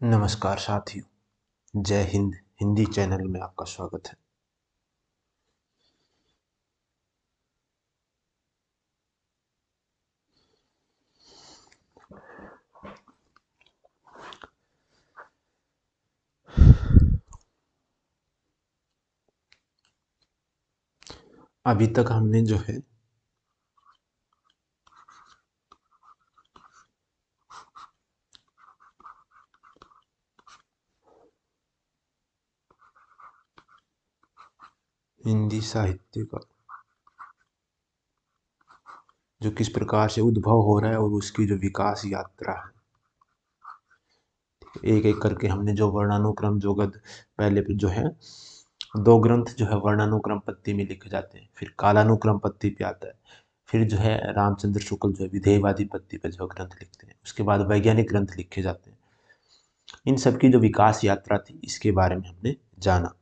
नमस्कार साथियों, जय हिंद। हिंदी चैनल में आपका स्वागत है। अभी तक हमने जो है हिंदी साहित्य का जो किस प्रकार से उद्भव हो रहा है और उसकी जो विकास यात्रा है, एक एक करके हमने जो वर्णानुक्रम जो गद पहले जो है दो ग्रंथ जो है वर्णानुक्रम पत्ति में लिखे जाते हैं, फिर कालानुक्रम पत्ति पे आता है, फिर जो है रामचंद्र शुक्ल जो है विधेयवादी पत्ति पे जो ग्रंथ लिखते हैं, उसके बाद वैज्ञानिक ग्रंथ लिखे जाते हैं। इन सब की जो विकास यात्रा थी, इसके बारे में हमने जाना।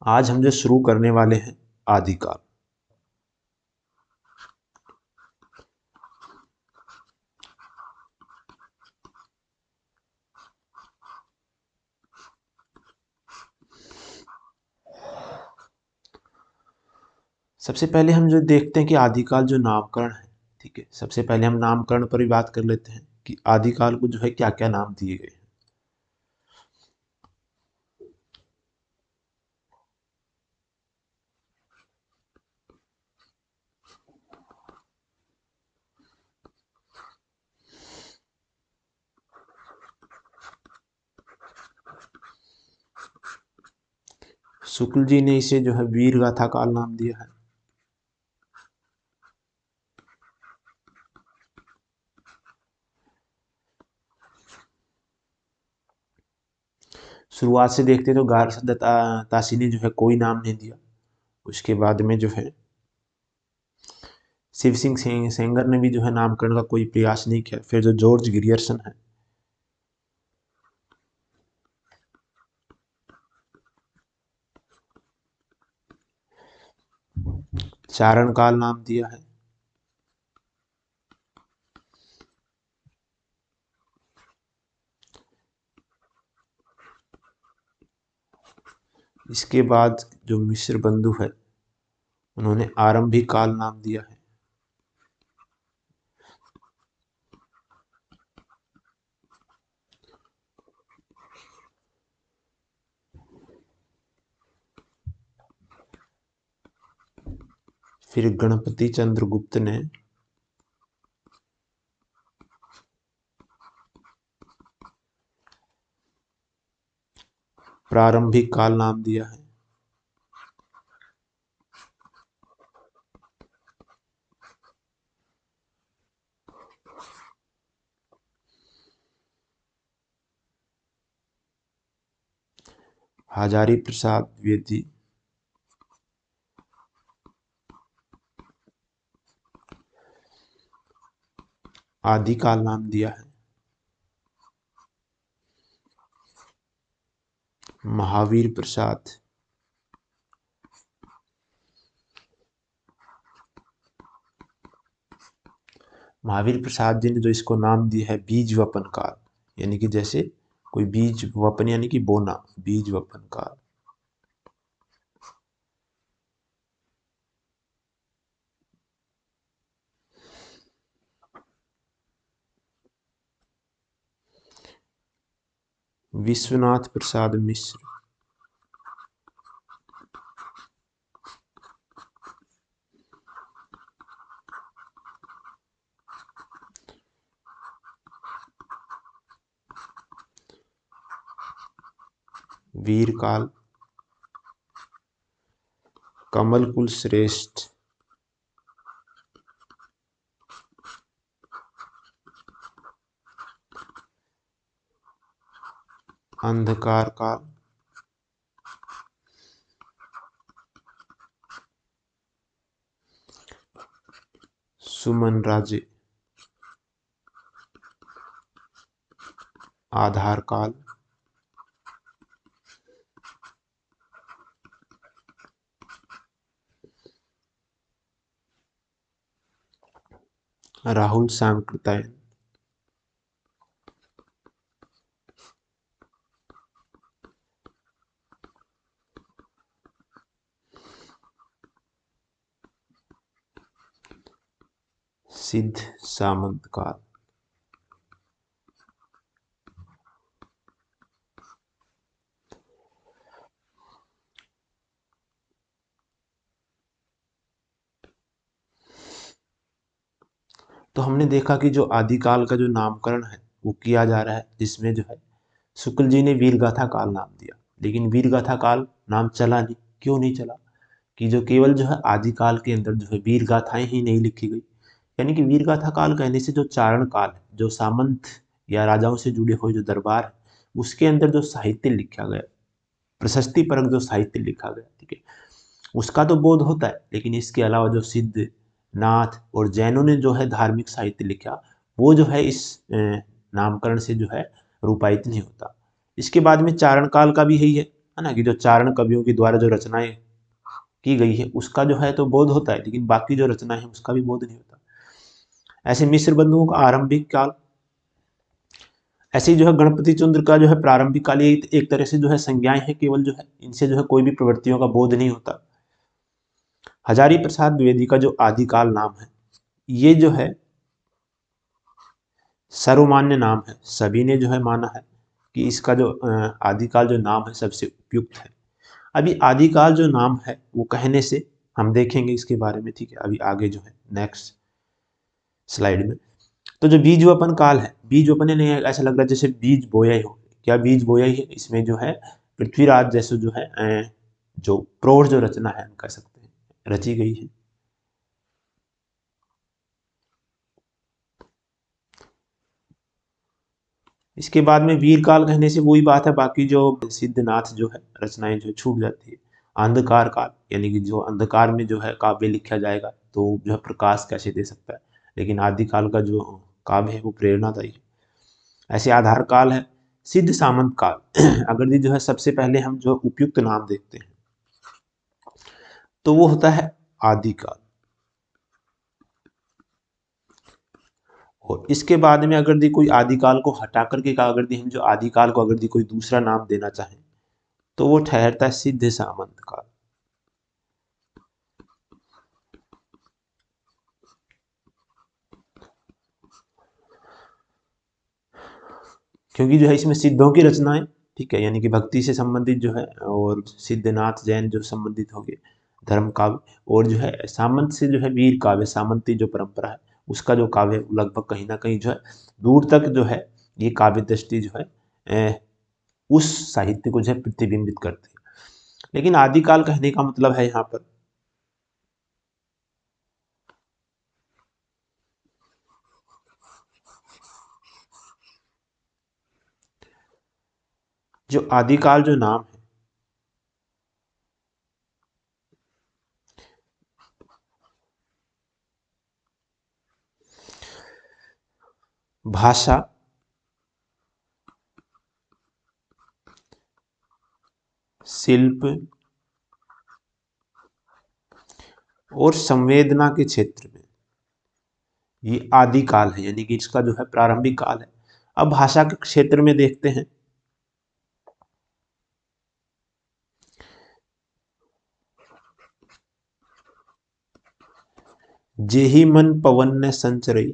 आज हम जो शुरू करने वाले हैं आदिकाल। सबसे पहले हम जो देखते हैं कि आदिकाल जो नामकरण है, ठीक है, सबसे पहले हम नामकरण पर भी बात कर लेते हैं कि आदिकाल को जो है क्या क्या नाम दिए गए हैं। शुक्ल जी ने इसे जो है वीर गाथा काल नाम दिया है। शुरुआत से देखते तो गारसद तासी ने जो है कोई नाम नहीं दिया। उसके बाद में जो है शिव सिंह सेंगर ने भी जो है नामकरण का कोई प्रयास नहीं किया। फिर जो जॉर्ज गिरियर्सन है, चारण काल नाम दिया है। इसके बाद जो मिश्र बंधु है, उन्होंने आरंभिक काल नाम दिया है। फिर गणपति चंद्रगुप्त ने प्रारंभिक काल नाम दिया है। हजारी प्रसाद द्विवेदी आदिकाल नाम दिया है। महावीर प्रसाद महावीर प्रसाद जी ने जो इसको नाम दिया है बीज वपन काल, यानी कि जैसे कोई बीज वपन यानी कि बोना, बीज वपन काल। विश्वनाथ प्रसाद मिश्र वीर काल। कमल कुल श्रेष्ठ अंधकार काल। सुमन राजे आधार काल। राहुल सांकृत्यायन सिद्ध सामंत काल। तो हमने देखा कि जो आदिकाल का जो नामकरण है वो किया जा रहा है, जिसमें जो है शुक्ल जी ने वीरगाथा काल नाम दिया, लेकिन वीरगाथा काल नाम चला नहीं। क्यों नहीं चला? कि जो केवल जो है आदिकाल के अंदर जो है वीर गाथाएं ही नहीं लिखी गई। यानी कि वीर गाथा काल कहने से जो चारण काल है, जो सामंत या राजाओं से जुड़े हुए जो दरबार है, उसके अंदर जो साहित्य लिखा गया, प्रशस्ति परक जो साहित्य लिखा गया, ठीक है, उसका तो बोध होता है। लेकिन इसके अलावा जो सिद्ध, नाथ और जैनों ने जो है धार्मिक साहित्य लिखा, वो जो है इस नामकरण से जो है रूपायित नहीं होता। इसके बाद में चारण काल का भी यही है ना, कि जो चारण कवियों के द्वारा जो रचनाएं की गई है उसका जो है तो बोध होता है, लेकिन बाकी जो रचना है उसका भी बोध नहीं होता। ऐसे मिश्र बंधुओं का आरंभिक काल, ऐसे ही जो है गणपति चंद्र का जो है प्रारंभिक काल, ये एक तरह से जो है संज्ञाएं हैं केवल, जो है इनसे जो है कोई भी प्रवृत्तियों का बोध नहीं होता। हजारी प्रसाद द्विवेदी का जो आदिकाल नाम है, ये जो है सर्वमान्य नाम है, सभी ने जो है माना है कि इसका जो आदिकाल जो नाम है सबसे उपयुक्त है। अभी आदिकाल जो नाम है वो कहने से हम देखेंगे इसके बारे में, ठीक है, अभी आगे जो है नेक्स्ट स्लाइड में। तो जो बीज वपन काल है, बीज वपन नहीं है, ऐसा लग रहा है जैसे बीज बोया ही हो। क्या बीज बोया ही है? इसमें जो है पृथ्वीराज जैसे जो है जो प्रौढ़ जो रचना है हम कह सकते हैं रची गई है। इसके बाद में वीर काल कहने से वही बात है, बाकी जो सिद्धनाथ जो है रचनाएं जो छूट जाती है। अंधकार काल, यानी कि जो अंधकार में जो है काव्य लिखा जाएगा तो जो है प्रकाश कैसे दे सकता है, लेकिन आदिकाल का जो काव्य है वो प्रेरणादायी है। ऐसे आधार काल है। सिद्ध सामंत काल अगर जो है सबसे पहले हम जो उपयुक्त नाम देखते हैं तो वो होता है आदिकाल। और इसके बाद में अगर कोई आदिकाल को हटा करके का अगर हम जो आदिकाल को अगर कोई दूसरा नाम देना चाहें तो वो ठहरता है सिद्ध सामंत काल। क्योंकि जो है इसमें सिद्धों की रचनाएं, ठीक है, यानी कि भक्ति से संबंधित जो है, और सिद्धनाथ जैन जो संबंधित हो गए धर्म काव्य, और जो है सामंत से जो है वीर काव्य, सामंती जो परंपरा है उसका जो काव्य लगभग कहीं ना कहीं जो है दूर तक जो है ये काव्य दृष्टि जो है उस साहित्य को जो है प्रतिबिंबित करती है। लेकिन आदिकाल कहने का मतलब है यहाँ पर जो आदिकाल जो नाम है, भाषा, शिल्प और संवेदना के क्षेत्र में ये आदिकाल है, यानी कि इसका जो है प्रारंभिक काल है। अब भाषा के क्षेत्र में देखते हैं। जेहि मन पवन ने संचरई,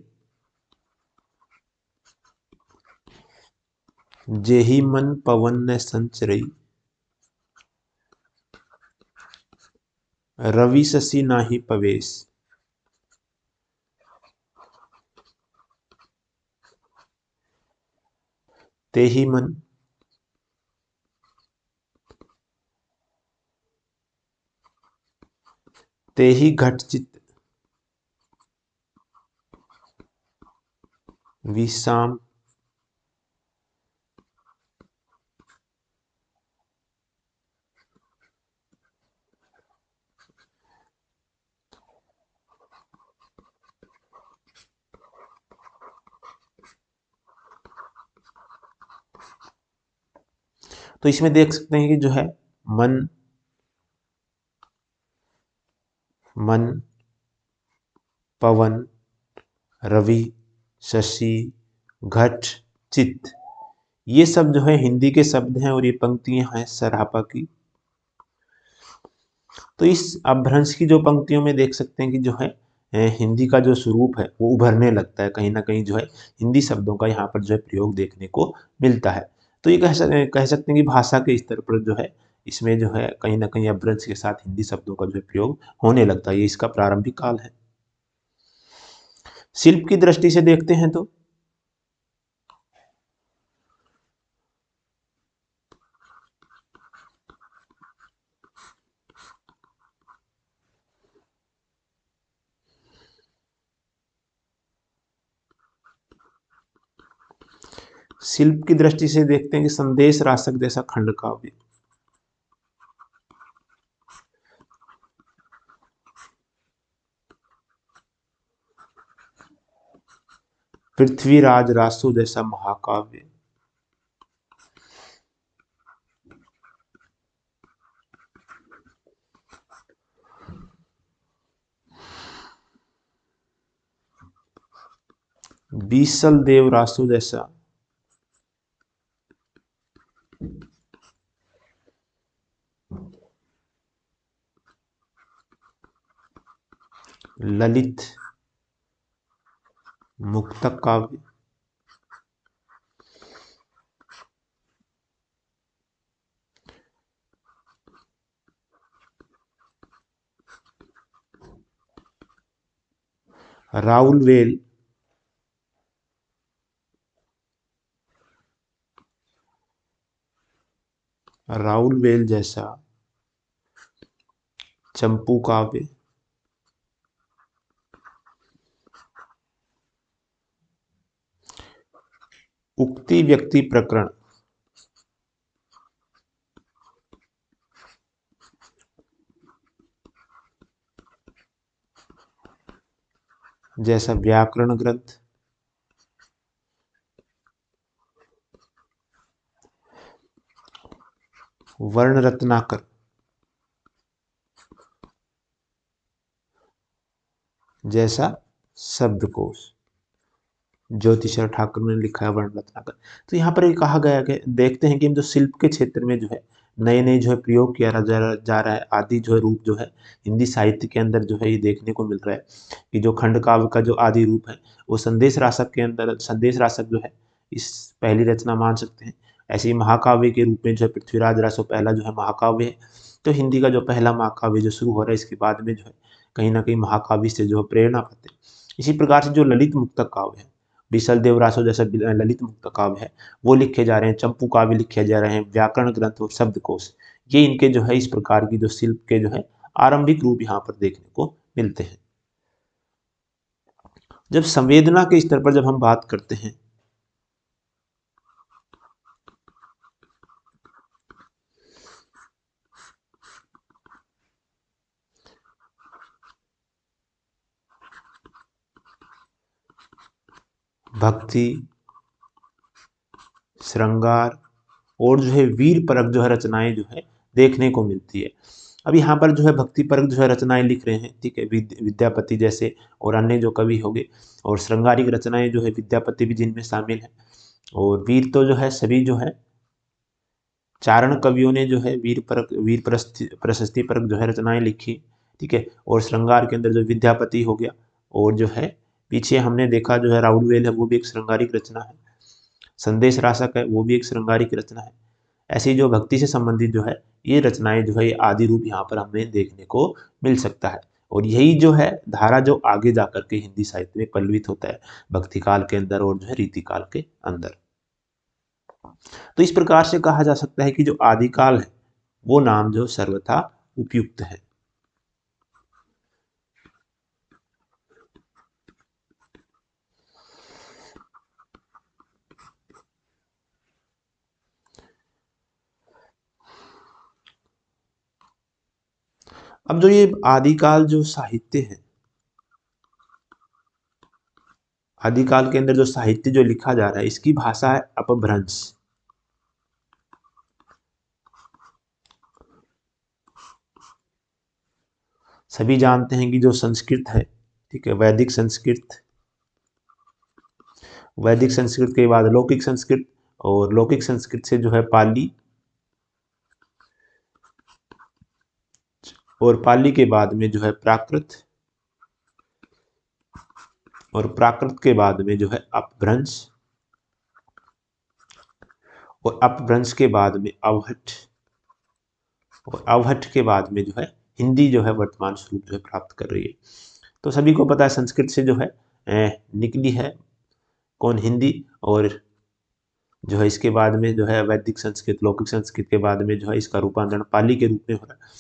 जेहि मन पवन ने संचरई, रवि शशि नाही पवेश, तेहि मन तेहि घट चित विषाम तो इसमें देख सकते हैं कि जो है मन, मन, पवन, रवि, शशि, घट, चित, ये सब जो है हिंदी के शब्द हैं और ये पंक्तियां हैं सरापा की। तो इस अपभ्रंश की जो पंक्तियों में देख सकते हैं कि जो है हिंदी का जो स्वरूप है वो उभरने लगता है, कहीं ना कहीं जो है हिंदी शब्दों का यहाँ पर जो है प्रयोग देखने को मिलता है। तो ये कह सकते हैं कि भाषा के स्तर पर जो है इसमें जो है कहीं ना कहीं अपभ्रंश के साथ हिंदी शब्दों का जो है प्रयोग होने लगता है, ये इसका प्रारंभिक काल है। शिल्प की दृष्टि से देखते हैं तो शिल्प की दृष्टि से देखते हैं कि संदेश राशक जैसा खंड काव्य, पृथ्वीराज रासो जैसा महाकाव्य, बीसल देव रासो जैसा ललित मुक्तक काव्य, राउल वेल राउल वेल जैसा चंपू काव्य, उक्ति व्यक्ति प्रकरण जैसा व्याकरण ग्रंथ, वर्ण रत्नाकर जैसा शब्दकोश, ज्योतिषर ठाकुर ने लिखा है वर्ण रत्नाकर। तो यहाँ पर ये कहा गया कि देखते हैं कि हम जो शिल्प के क्षेत्र में जो है नए नए जो है प्रयोग किया जा रहा है, आदि जो है रूप जो है हिंदी साहित्य के अंदर जो है ये देखने को मिल रहा है कि जो खंड काव्य का जो आदि रूप है वो संदेश राशक के अंदर, संदेश राशक जो है इस पहली रचना मान सकते हैं। ऐसे ही महाकाव्य के रूप में जो है पृथ्वीराज रासो पहला जो है महाकाव्य है। तो हिंदी का जो पहला महाकाव्य जो शुरू हो रहा है इसके बाद में जो है कहीं ना कहीं महाकाव्य से जो है प्रेरणा पाते हैं। इसी प्रकार से जो ललित मुक्तक काव्य है, विसल देव रासो जैसा ललित मुक्त काव्य है वो लिखे जा रहे हैं, चंपू काव्य लिखे जा रहे हैं, व्याकरण ग्रंथ और शब्दकोश, ये इनके जो है इस प्रकार की जो शिल्प के जो है आरंभिक रूप यहाँ पर देखने को मिलते हैं। जब संवेदना के स्तर पर जब हम बात करते हैं भक्ति, श्रृंगार और जो है वीर परक जो है रचनाएं जो है देखने को मिलती है। अब यहाँ पर जो है भक्ति परक जो है रचनाएं लिख रहे हैं, ठीक है, विद्यापति जैसे और अन्य जो कवि हो गए, और श्रृंगारिक रचनाएं जो है विद्यापति भी जिनमें शामिल है, और वीर तो जो है सभी जो है चारण कवियों ने जो है वीर प्रशस्ति परक जो है रचनाएं लिखी, ठीक है, और श्रृंगार के अंदर जो विद्यापति हो गया, और जो है पीछे हमने देखा जो है राउल वेल है वो भी एक श्रृंगारिक रचना है, संदेश राशक है वो भी एक श्रृंगारिक रचना है। ऐसी जो भक्ति से संबंधित जो है ये रचनाएं जो है ये आदि रूप यहाँ पर हमें देखने को मिल सकता है, और यही जो है धारा जो आगे जाकर के हिंदी साहित्य में पल्लवित होता है भक्ति काल के अंदर और जो है रीति काल के अंदर। तो इस प्रकार से कहा जा सकता है कि जो आदिकाल है वो नाम जो सर्वथा उपयुक्त है। अब जो ये आदिकाल जो साहित्य है, आदिकाल के अंदर जो साहित्य जो लिखा जा रहा है इसकी भाषा है अपभ्रंश। सभी जानते हैं कि जो संस्कृत है, ठीक है, वैदिक संस्कृत के बाद लौकिक संस्कृत, और लौकिक संस्कृत से जो है पाली, और पाली के बाद में जो है प्राकृत, और प्राकृत के बाद में जो है अपभ्रंश, और अपभ्रंश के बाद में अवहट, और अवहट के बाद में जो है हिंदी जो है वर्तमान स्वरूप जो है प्राप्त कर रही है। तो सभी को पता है संस्कृत से जो है निकली है कौन, हिंदी, और जो है इसके बाद में जो है वैदिक संस्कृत, लौकिक संस्कृत के बाद में जो है इसका रूपांतरण पाली के रूप में हो रहा है,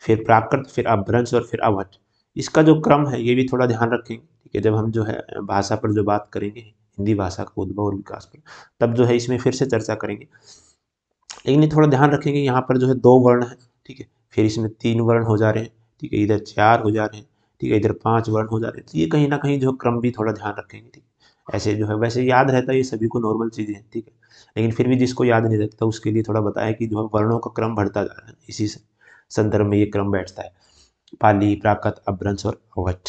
फिर प्राकृत, फिर अपभ्रंश और फिर अवहट। इसका जो क्रम है ये भी थोड़ा ध्यान रखेंगे, ठीक है, जब हम जो है भाषा पर जो बात करेंगे हिंदी भाषा का उद्भव और विकास पर, तब जो है इसमें फिर से चर्चा करेंगे। लेकिन ये थोड़ा ध्यान रखेंगे यहाँ पर जो है 2 वर्ण है, ठीक है, फिर इसमें 3 वर्ण हो जा रहे हैं, ठीक है, इधर 4 हो जा रहे हैं, ठीक है, इधर 5 वर्ण हो जा रहे हैं। तो ये कहीं ना कहीं जो क्रम भी थोड़ा ध्यान रखेंगे, ठीक है। ऐसे जो है वैसे याद रहता है, ये सभी को नॉर्मल चीज़ें हैं, ठीक है, लेकिन फिर भी जिसको याद नहीं रहता उसके लिए थोड़ा बताया कि जो है वर्णों का क्रम बढ़ता जा रहा है, इसी संदर्भ में ये क्रम बैठता है, पाली, प्राकृत, अपभ्रंश और अवहट।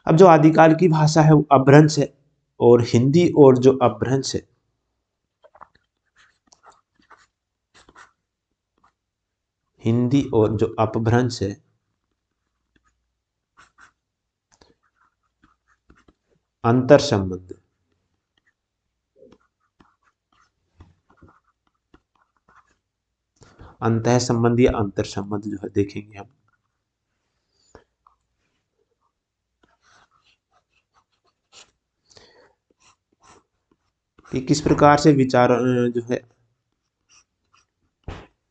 अब जो आदिकाल की भाषा है वो अपभ्रंश है, और हिंदी और जो अपभ्रंश है, हिंदी और जो अपभ्रंश है, अंतर संबंध, अंतः संबंध या अंतर संबंध जो है देखेंगे हम। कि किस प्रकार से विचार जो है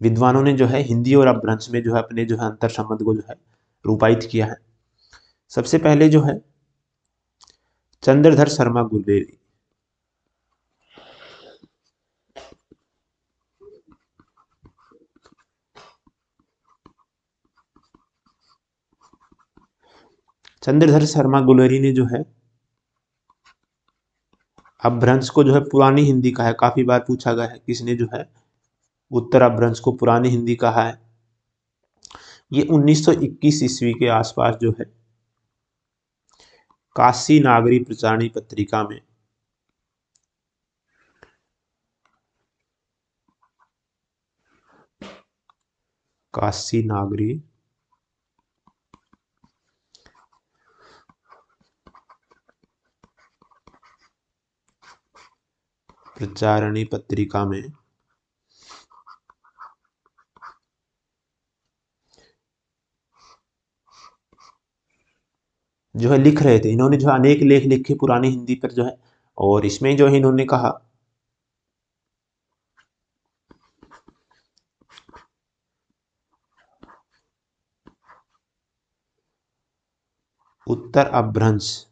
विद्वानों ने जो है हिंदी और अपभ्रंश में जो है अपने जो है अंतर संबंध को जो है रूपायित किया है। सबसे पहले जो है चंद्रधर शर्मा गुलेरी, चंद्रधर शर्मा गुलेरी ने जो है अपभ्रंश को जो है पुरानी हिंदी कहा है। काफी बार पूछा गया है किसने जो है उत्तर अपभ्रंश को पुरानी हिंदी कहा है। ये 1921 ईस्वी के आसपास जो है काशी नागरी प्रचारणी पत्रिका में काशी नागरी प्रचारणी पत्रिका में जो है लिख रहे थे। इन्होंने जो अनेक लेख लिखे पुरानी हिंदी पर जो है, और इसमें जो है इन्होंने कहा उत्तर अपभ्रंश,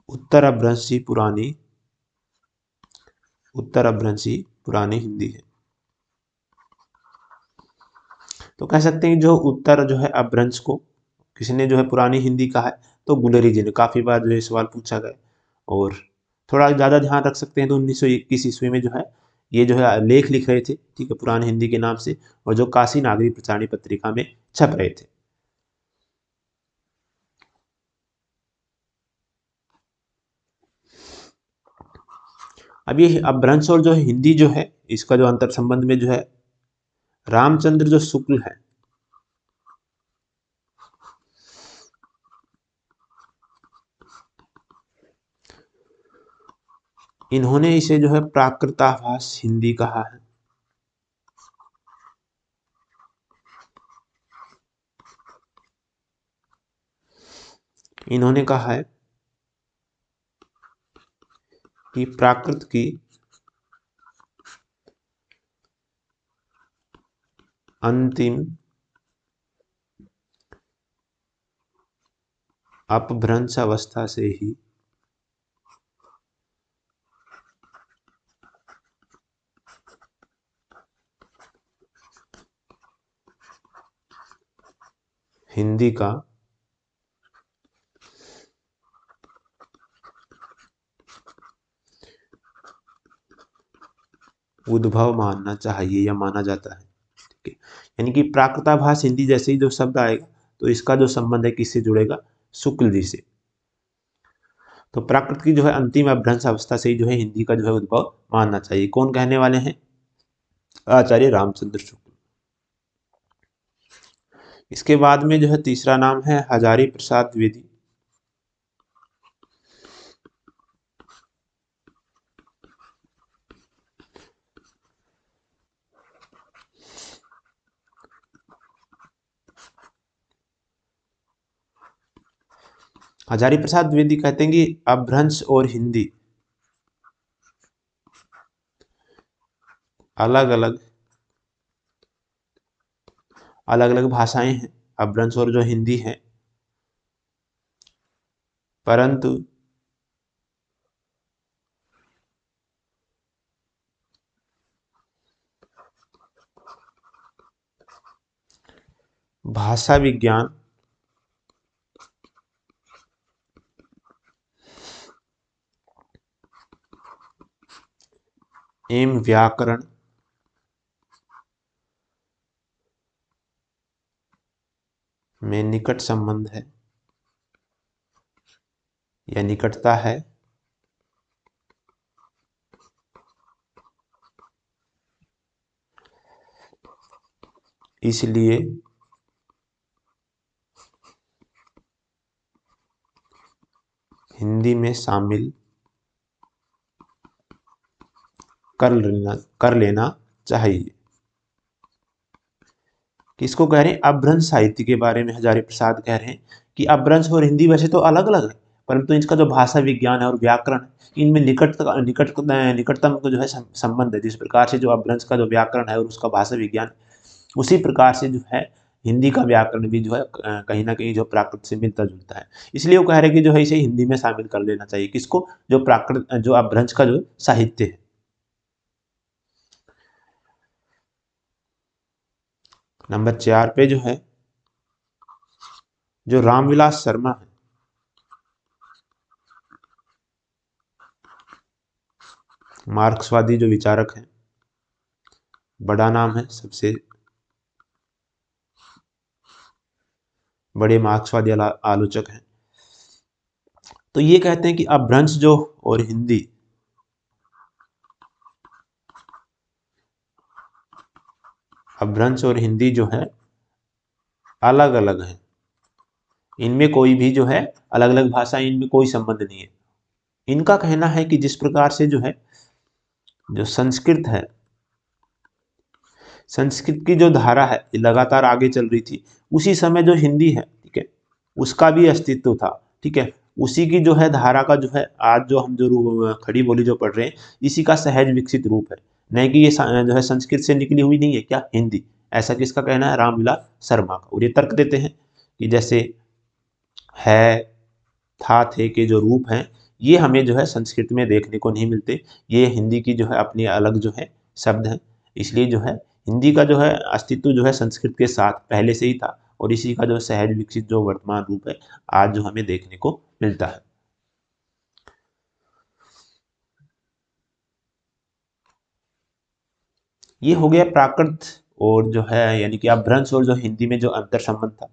उत्तर अपभ्रंशी पुरानी, उत्तर अपभ्रंशी पुरानी हिंदी है। तो कह सकते हैं जो उत्तर जो है अपभ्रंश को किसने जो है पुरानी हिंदी कहा है, तो गुलेरी जी ने। काफी बार जो है सवाल पूछा गया, और थोड़ा ज्यादा ध्यान रख सकते हैं तो 1921 ईस्वी में जो है ये जो है लेख लिख रहे थे, ठीक है, पुरानी हिंदी के नाम से, और जो काशी नागरी प्रचारणी पत्रिका में छप रहे थे। अब ये अपभ्रंश और जो हिंदी जो है इसका जो अंतर संबंध में जो है रामचंद्र जो शुक्ल है, इन्होंने इसे जो है प्राकृताभास हिंदी कहा है। इन्होंने कहा है कि प्राकृत की अंतिम अपभ्रंश अवस्था से ही हिंदी का उद्भव मानना चाहिए या माना जाता है, ठीक है। यानी कि प्राकृताभास हिंदी जैसे ही जो शब्द आएगा तो इसका जो संबंध है किससे जुड़ेगा, शुक्ल जी से। तो प्राकृत की जो है अंतिम अपभ्रंश अवस्था से ही जो है हिंदी का जो है उद्भव मानना चाहिए। कौन कहने वाले हैं, आचार्य रामचंद्र शुक्ल। इसके बाद में जो है तीसरा नाम है हजारी प्रसाद द्विवेदी। हजारी प्रसाद द्विवेदी कहते हैं कि अपभ्रंश और हिंदी अलग अलग अलग अलग भाषाएं हैं, अपभ्रंश और जो हिंदी है, परंतु भाषा विज्ञान एवं व्याकरण में निकट संबंध है या निकटता है, इसलिए हिंदी में शामिल कर लेना चाहिए। किसको कह रहे हैं? अपभ्रंश साहित्य के बारे में हजारी प्रसाद कह रहे हैं कि अपभ्रंश और हिंदी वैसे तो अलग अलग है, परंतु इसका जो भाषा विज्ञान है और व्याकरण है, इनमें निकटतम जो है संबंध है। जिस प्रकार से जो अपभ्रंश का जो व्याकरण है और उसका भाषा विज्ञान, उसी प्रकार से जो है हिंदी का व्याकरण भी जो है कहीं ना कहीं जो प्राकृत से मिलता जुलता है। इसलिए वो कह रहे हैं कि जो है इसे हिंदी में शामिल कर लेना चाहिए। किसको? जो प्राकृत जो अपभ्रंश का जो साहित्य है। नंबर 4 पे जो है जो रामविलास शर्मा है, मार्क्सवादी जो विचारक हैं, बड़ा नाम है, सबसे बड़े मार्क्सवादी आलोचक हैं। तो ये कहते हैं कि अपभ्रंश जो और हिंदी अपभ्रंश और हिंदी जो है अलग अलग है, इनमें कोई भी जो है अलग अलग भाषा, इनमें कोई संबंध नहीं है। इनका कहना है कि जिस प्रकार से जो है जो संस्कृत है, संस्कृत की जो धारा है लगातार आगे चल रही थी, उसी समय जो हिंदी है, ठीक है, उसका भी अस्तित्व था। ठीक है, उसी की जो है धारा का जो है आज जो हम जो खड़ी बोली जो पढ़ रहे हैं, इसी का सहज विकसित रूप है। नहीं कि ये जो है संस्कृत से निकली हुई नहीं है क्या, हिंदी। ऐसा किसका कहना है? रामविलास शर्मा का। और ये तर्क देते हैं कि जैसे है, था, थे के जो रूप हैं, ये हमें जो है संस्कृत में देखने को नहीं मिलते। ये हिंदी की जो है अपनी अलग जो है शब्द हैं। इसलिए जो है हिंदी का जो है अस्तित्व जो है संस्कृत के साथ पहले से ही था, और इसी का जो सहज विकसित जो वर्तमान रूप है आज जो हमें देखने को मिलता है। ये हो गया प्राकृत और जो है यानी कि अपभ्रंश और जो हिंदी में जो अंतर संबंध था।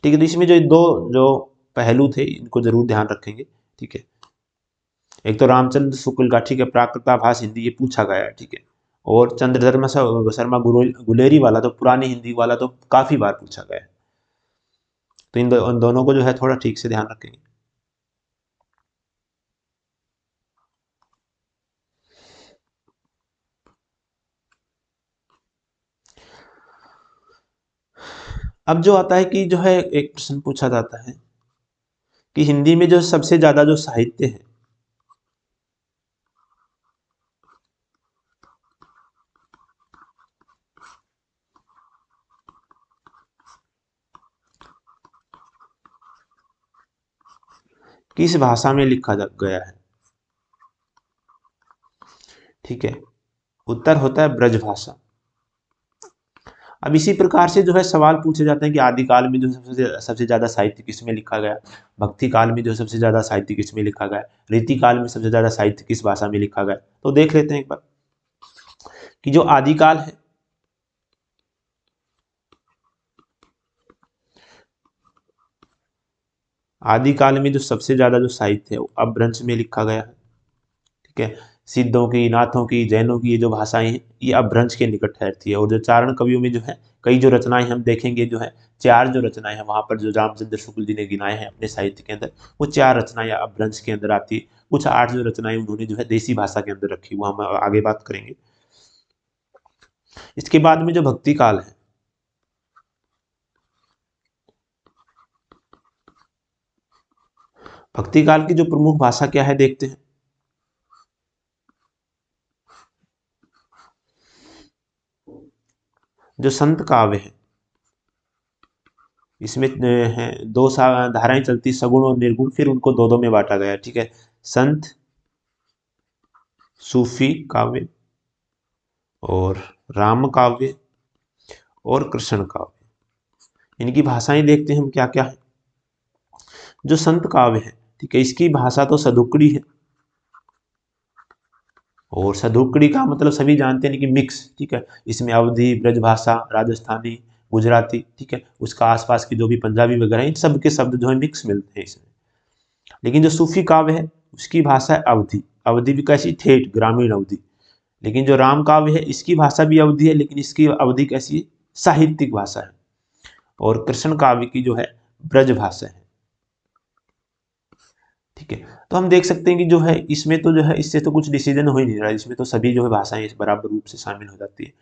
ठीक है, तो इसमें जो दो जो पहलू थे इनको जरूर ध्यान रखेंगे। ठीक है, एक तो रामचंद्र शुक्ल का, ठीक है, प्राकृताभास हिंदी, ये पूछा गया है। ठीक है, और चंद्रधर्म शर्मा गुलेरी वाला तो पुरानी हिंदी वाला तो काफी बार पूछा गया है। तो इन दोनों को जो है थोड़ा ठीक से ध्यान रखेंगे। अब जो आता है कि जो है एक प्रश्न पूछा जाता है कि हिंदी में जो सबसे ज्यादा जो साहित्य है, किस भाषा में लिखा जा गया है? ठीक है, उत्तर होता है ब्रजभाषा। अब इसी प्रकार से जो है सवाल पूछे जाते हैं कि आदिकाल में जो सबसे ज्यादा साहित्य किसमें लिखा गया, भक्ति काल में जो सबसे ज्यादा साहित्य किसमें लिखा गया, रीति काल में सबसे ज्यादा साहित्य किस भाषा में लिखा गया। तो देख लेते हैं एक बार कि जो आदिकाल है, आदिकाल में जो सबसे ज्यादा जो साहित्य है वो अपभ्रंश में लिखा गया है। ठीक है, सिद्धों की, नाथों की, जैनों की ये जो भाषाएं हैं ये अपभ्रंश के निकट ठहरती है। और जो चारण कवियों में जो है कई जो रचनाएं हम देखेंगे जो है 4 जो रचनाएं हैं वहां पर जो रामचंद्र शुक्ल जी ने गिनाए हैं अपने साहित्य के अंदर, वो 4 रचनाएं अपभ्रंश के अंदर आती है। कुछ 8 जो रचनाएं उन्होंने जो है देसी भाषा के अंदर रखी, वो हम आगे बात करेंगे। इसके बाद में जो भक्ति काल है, भक्ति काल की जो प्रमुख भाषा क्या है देखते हैं। जो संत काव्य है इसमें है दो धाराएं चलती, सगुण और निर्गुण, फिर उनको दो दो में बांटा गया है, ठीक है। संत सूफी काव्य और राम काव्य और कृष्ण काव्य, इनकी भाषाएं देखते हैं हम क्या क्या है। जो संत काव्य है, ठीक है, इसकी भाषा तो सदुक्कड़ी है, और सदुक्कड़ी का मतलब सभी जानते हैं कि मिक्स, ठीक है। इसमें अवधी, ब्रजभाषा, राजस्थानी, गुजराती, ठीक है, उसका आसपास की जो भी पंजाबी वगैरह इन सब के शब्द जो है मिक्स मिलते हैं इसमें। लेकिन जो सूफी काव्य है उसकी भाषा है अवधी, अवधी भी कैसी, ठेठ ग्रामीण अवधी। लेकिन जो राम काव्य है इसकी भाषा भी अवधी है, लेकिन इसकी अवधि कैसी है, साहित्यिक भाषा है। और कृष्ण काव्य की जो है ब्रज भाषा है, ठीक है। तो हम देख सकते हैं कि जो है इसमें तो जो है इससे तो कुछ डिसीजन हो ही नहीं रहा है, इसमें तो सभी जो है भाषाएं बराबर रूप से शामिल हो जाती है।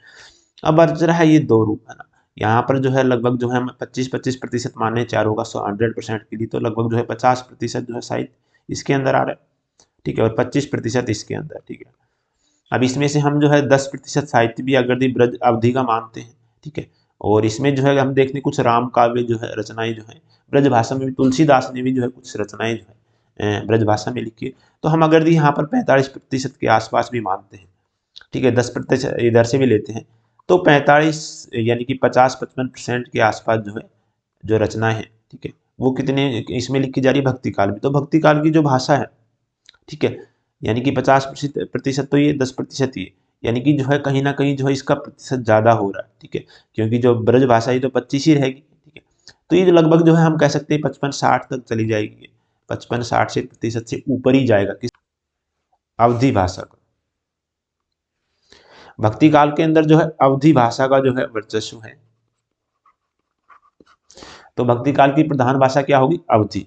अब बच रहा है ये दो रूप, है ना। यहाँ पर जो है लगभग जो है हम 25-25% माने चारों का 100% के लिए, तो लगभग जो है 50% जो है साहित्य इसके अंदर आ रहा है, ठीक है, और 25% इसके अंदर, ठीक है। अब इसमें से हम जो है 10% साहित्य भी अगर ब्रज अवधि का मानते हैं, ठीक है। और इसमें जो है हम देखते हैं कुछ राम काव्य जो है रचनाएं जो है ब्रज भाषा में भी, तुलसीदास ने भी जो है कुछ रचनाएं जो है ब्रज भाषा में लिखी है। तो हम अगर यहाँ पर 45% के आसपास भी मानते हैं, ठीक है, 10% इधर से भी लेते हैं, तो 45 यानी कि 50-55% के आसपास जो है जो रचनाएं हैं, ठीक है, वो कितने इसमें लिखी जा रही है, भक्ति काल में। तो भक्ति काल की जो भाषा है, ठीक है, यानी कि 50% तो ये 10% ही है, यानी कि जो है कहीं ना कहीं जो है इसका प्रतिशत ज्यादा हो रहा है, ठीक है, क्योंकि जो ब्रज भाषा ये तो 25 ही रहेगी, ठीक है। तो ये जो लगभग जो है हम कह सकते हैं 55-60 तक चली जाएगी, 55-60 से प्रतिशत से ऊपर ही जाएगा किस अवधि भाषा का। भक्ति काल के अंदर जो है अवधि भाषा का जो है वर्चस्व है। तो भक्ति काल की प्रधान भाषा क्या होगी, अवधि।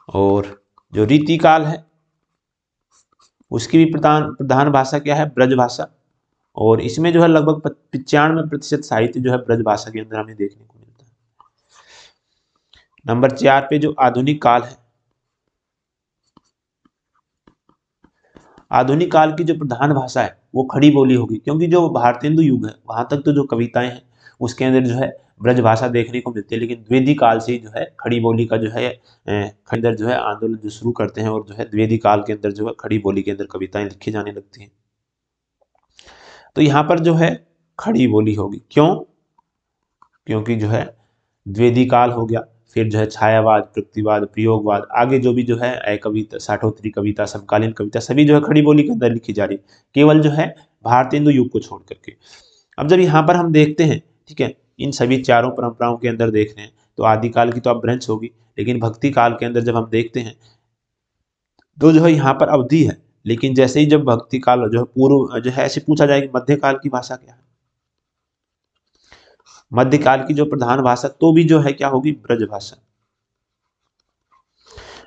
और जो रीति काल है उसकी भी प्रधान प्रधान भाषा क्या है, ब्रज भाषा। और इसमें जो है लगभग 95% साहित्य जो है ब्रज भाषा के अंदर हमें देखने को मिलता है। नंबर 4 पे जो आधुनिक काल है, आधुनिक काल की जो प्रधान भाषा है वो खड़ी बोली होगी, क्योंकि जो भारतेंदु युग है वहां तक तो जो कविताएं हैं उसके अंदर जो है ब्रज भाषा देखने को मिलती है। लेकिन द्विवेदी काल से जो है खड़ी बोली का जो है खंडर जो है आंदोलन जो शुरू करते हैं, और जो है द्विवेदी काल के अंदर जो है खड़ी बोली के अंदर कविताएं लिखी जाने लगती हैं। तो यहाँ पर जो है खड़ी बोली होगी, क्यों, क्योंकि जो है द्विवेदी काल हो गया, फिर जो है छायावाद, प्रकृतिवाद, प्रयोगवाद, आगे जो भी जो है कविता, साठोत्तरी कविता, समकालीन कविता, सभी जो है खड़ी बोली के अंदर लिखी जा रही है, केवल जो है भारतेंदु युग को छोड़ करके। अब जब यहाँ पर हम देखते हैं, ठीक है, इन सभी चारों परंपराओं के अंदर देख रहे हैं, तो आदिकाल की तो अपभ्रंश होगी, लेकिन भक्ति काल के अंदर जब हम देखते हैं तो जो है यहाँ पर अवधि है। लेकिन जैसे ही जब भक्ति काल जो है पूर्व जो है ऐसे पूछा जाए कि मध्यकाल की भाषा क्या है, मध्यकाल की जो प्रधान भाषा तो भी जो है क्या होगी, ब्रज भाषा।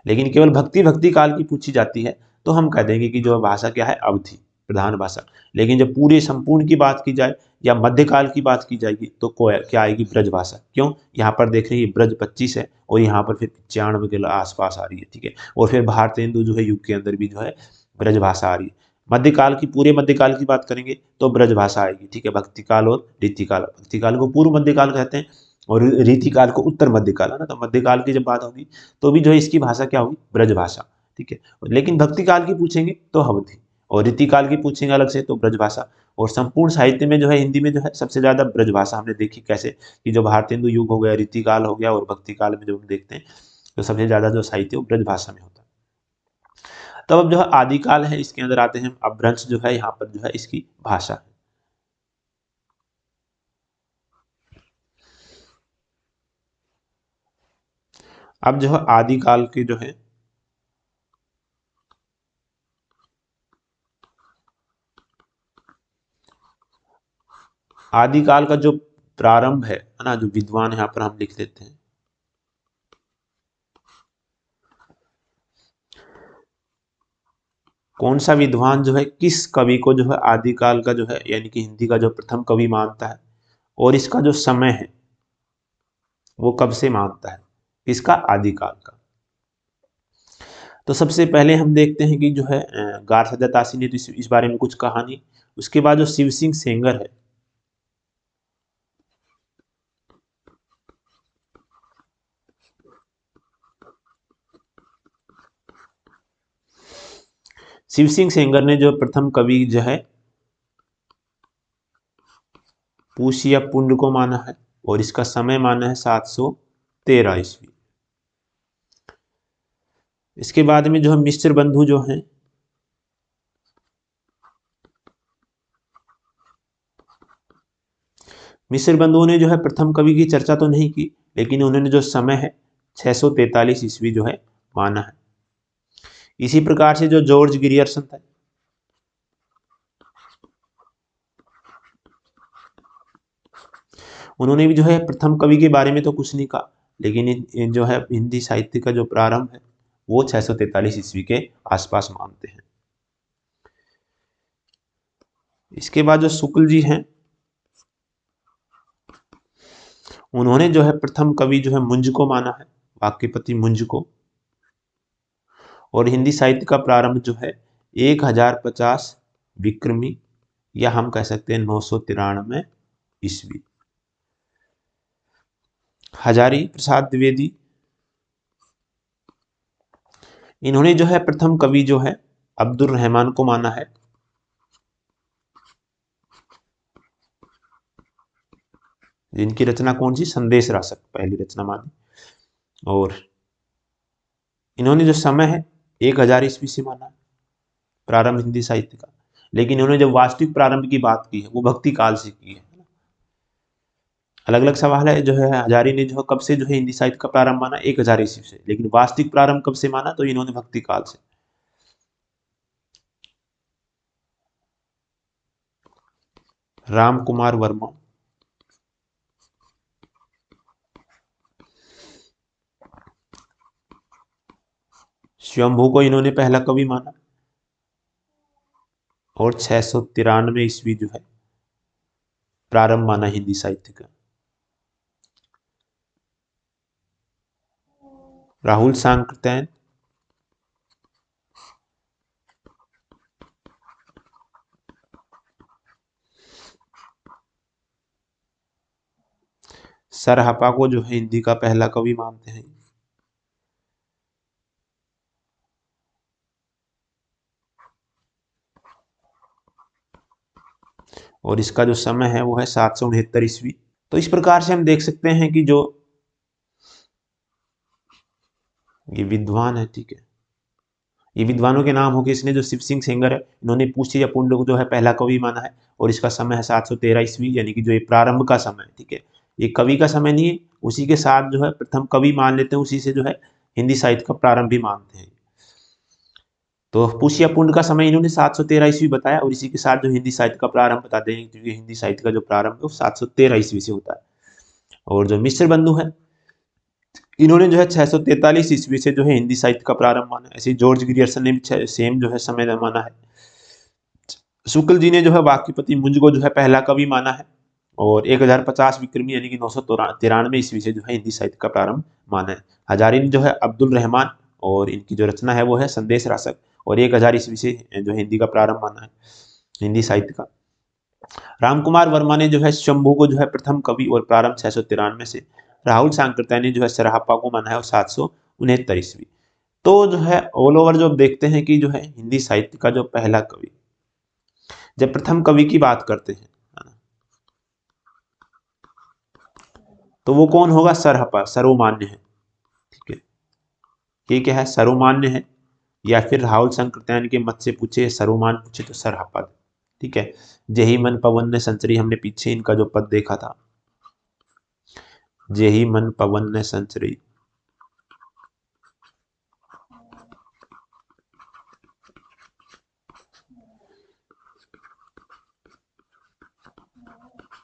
लेकिन केवल भक्ति भक्ति काल की पूछी जाती है तो हम कह देंगे कि जो भाषा क्या है, अवधि प्रधान भाषा। लेकिन जब पूरे संपूर्ण की बात की जाए या मध्यकाल की बात की जाएगी तो क्या आएगी, ब्रज भाषा। क्यों, यहाँ पर देख रहे हैं ब्रज 25 है और यहाँ पर फिर 95 के आसपास आ रही है, ठीक है। और फिर भारतेंदु जो है युग के अंदर भी जो है ब्रज भाषा आ रही है। मध्यकाल की, पूरे मध्यकाल की बात करेंगे तो ब्रज भाषा आएगी, ठीक है, भक्ति काल और रीतिकाल। भक्ति काल को पूर्व मध्यकाल कहते हैं और रीतिकाल को उत्तर मध्यकाल, है ना। तो मध्यकाल की जब बात होगी तो भी जो है इसकी भाषा क्या होगी, ब्रज भाषा, ठीक है। लेकिन भक्ति काल की पूछेंगे तो अवधि, और रीतिकाल की पूछेंगे अलग से तो ब्रज भाषा। और संपूर्ण साहित्य में जो है हिंदी में जो है सबसे ज्यादा ब्रज भाषा हमने देखी, कैसे कि जो भारतेंदु युग हो गया, रीतिकाल हो गया, और भक्ति काल में जो हम देखते हैं तो सबसे ज्यादा जो साहित्य वो ब्रज भाषा में होता है। तब अब जो है आदिकाल है, इसके अंदर आते हैं अपभ्रंश जो है यहाँ पर जो है इसकी भाषा है। अब जो है आदिकाल के जो है आदिकाल का जो प्रारंभ है ना, जो विद्वान यहाँ पर हम लिख देते हैं, कौन सा विद्वान जो है किस कवि को जो है आदिकाल का जो है यानी कि हिंदी का जो प्रथम कवि मानता है, और इसका जो समय है वो कब से मानता है, इसका आदिकाल का। तो सबसे पहले हम देखते हैं कि जो है गारसदा तासी ने तो इस बारे में कुछ कहा नहीं। उसके बाद जो शिव सिंह सेंगर है, शिव सिंह सेंगर ने जो प्रथम कवि जो है पूष या पुंड को माना है, और इसका समय माना है 713 ईस्वी। इसके बाद में जो है मिश्र बंधु जो हैं, मिश्र बंधुओं ने जो है प्रथम कवि की चर्चा तो नहीं की, लेकिन उन्होंने जो समय है 643 ईस्वी जो है माना है। इसी प्रकार से जो जॉर्ज गिरियर्सन था, उन्होंने भी जो है प्रथम कवि के बारे में तो कुछ नहीं कहा, लेकिन जो है हिंदी साहित्य का जो प्रारंभ है वो 643 ईस्वी के आसपास मानते हैं। इसके बाद जो शुक्ल जी हैं, उन्होंने जो है प्रथम कवि जो है मुंज को माना है, वाक्यपति मुंज को। और हिंदी साहित्य का प्रारंभ जो है 1050 विक्रमी, या हम कह सकते हैं 993 ईस्वी। हजारी प्रसाद द्विवेदी, इन्होंने जो है प्रथम कवि जो है अब्दुल रहमान को माना है, जिनकी रचना कौन सी, संदेश रासक पहली रचना मानी। और इन्होंने जो समय है 1000 ईस्वी से माना है प्रारंभ हिंदी साहित्य का, लेकिन इन्होंने जब वास्तविक प्रारंभ की बात की है वो भक्ति काल से की है। अलग अलग सवाल है जो है हजारी ने जो है कब से जो है हिंदी साहित्य का प्रारंभ माना, 1000 ईस्वी से, लेकिन वास्तविक प्रारंभ कब से माना, तो इन्होंने भक्ति काल से। राम कुमार वर्मा, स्वयंभू को इन्होंने पहला कवि माना, और 693 ईस्वी जो है प्रारंभ माना हिंदी साहित्य का। राहुल सांकृत्यायन, सरहपा को जो है हिंदी का पहला कवि मानते हैं। और इसका जो समय है वो है 769 ईस्वी। तो इस प्रकार से हम देख सकते हैं कि जो ये विद्वान है, ठीक है, ये विद्वानों के नाम हो गए। इसने जो शिव सिंह सेंगर है, इन्होंने पूछी या पुंड को जो है पहला कवि माना है, और इसका समय है 713 ईस्वी, यानी कि जो ये प्रारंभ का समय है, ठीक है, ये कवि का समय नहीं है, उसी के साथ जो है प्रथम कवि मान लेते हैं, उसी से जो है हिंदी साहित्य का प्रारंभ भी मानते हैं। तो पुष्य पुंड का समय इन्होंने 713 ईस्वी बताया, और इसी के साथ जो हिंदी साहित्य का प्रारंभ बता देंगे, क्योंकि हिंदी साहित्य का जो प्रारंभ है वो 713 ईस्वी से होता है। और जो मिश्र बंधु है, इन्होंने जो है 643 ईस्वी से जो है हिंदी साहित्य का प्रारंभ माना। ऐसे जॉर्ज ग्रियर्सन ने भी सेम जो है समय माना है। शुक्ल जी ने जो है वाक्यपति मुंज को जो है पहला कवि माना है, और 1050 विक्रमी यानी कि 993 ईस्वी से जो है हिंदी साहित्य का प्रारंभ माना है। हजारी ने जो है अब्दुल रहमान, और इनकी जो रचना है वो है संदेश रासक, और 1000 ईस्वी से जो हिंदी का प्रारंभ माना है हिंदी साहित्य का। रामकुमार वर्मा ने जो है शंभू को जो है प्रथम कवि और प्रारंभ 693 से। राहुल सांकृत्याय ने जो है सरहप्पा को माना है और 769 ईस्वी। तो जो है ऑल ओवर जो देखते हैं कि जो है हिंदी साहित्य का जो पहला कवि, जब प्रथम कवि की बात करते हैं, है ना, तो वो कौन होगा, सरहप्पा, सर्वमान्य है, ठीक है। ये क्या है, सर्वमान्य है, या फिर राहुल सांकृत्यायन के मत से पूछे, सर्वमान पूछे तो सरहप्पा, ठीक है। जेही मन पवन ने संचरी, हमने पीछे इनका जो पद देखा था, जेही मन पवन ने संचरी,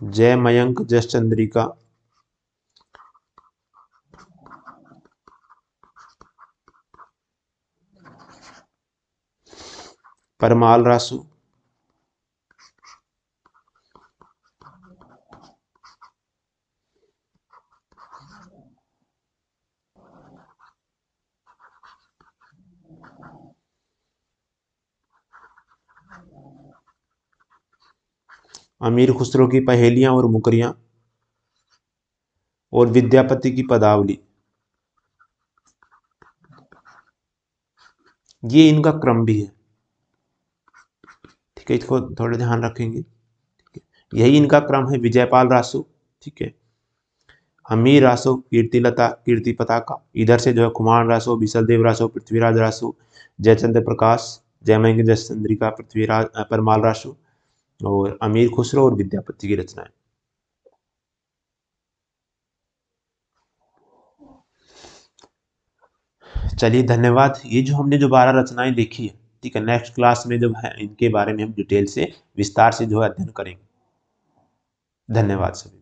जय मयंक जस चंद्रिका, परमाल रासु, अमीर खुसरो की पहेलियां और मुकरियां, और विद्यापति की पदावली। ये इनका क्रम भी है, ठीक है, इसको थोड़ा ध्यान रखेंगे। यही इनका क्रम है। विजयपाल रासु, ठीक है, अमीर रासो, कीर्तिलता, कीर्ति पताका, इधर से जो है कुमार रासो, बिसलदेव रासो, पृथ्वीराज रासो, जयचंद्र प्रकाश, जयमंग जस चंद्रिका, पृथ्वीराज परमाल रासो, और अमीर खुसरो और विद्यापति की रचनाएं। चलिए धन्यवाद। ये जो हमने जो 12 रचनाएं देखी है, ठीक है, नेक्स्ट क्लास में जो है इनके बारे में हम डिटेल से विस्तार से जो है अध्ययन करेंगे। धन्यवाद सभी।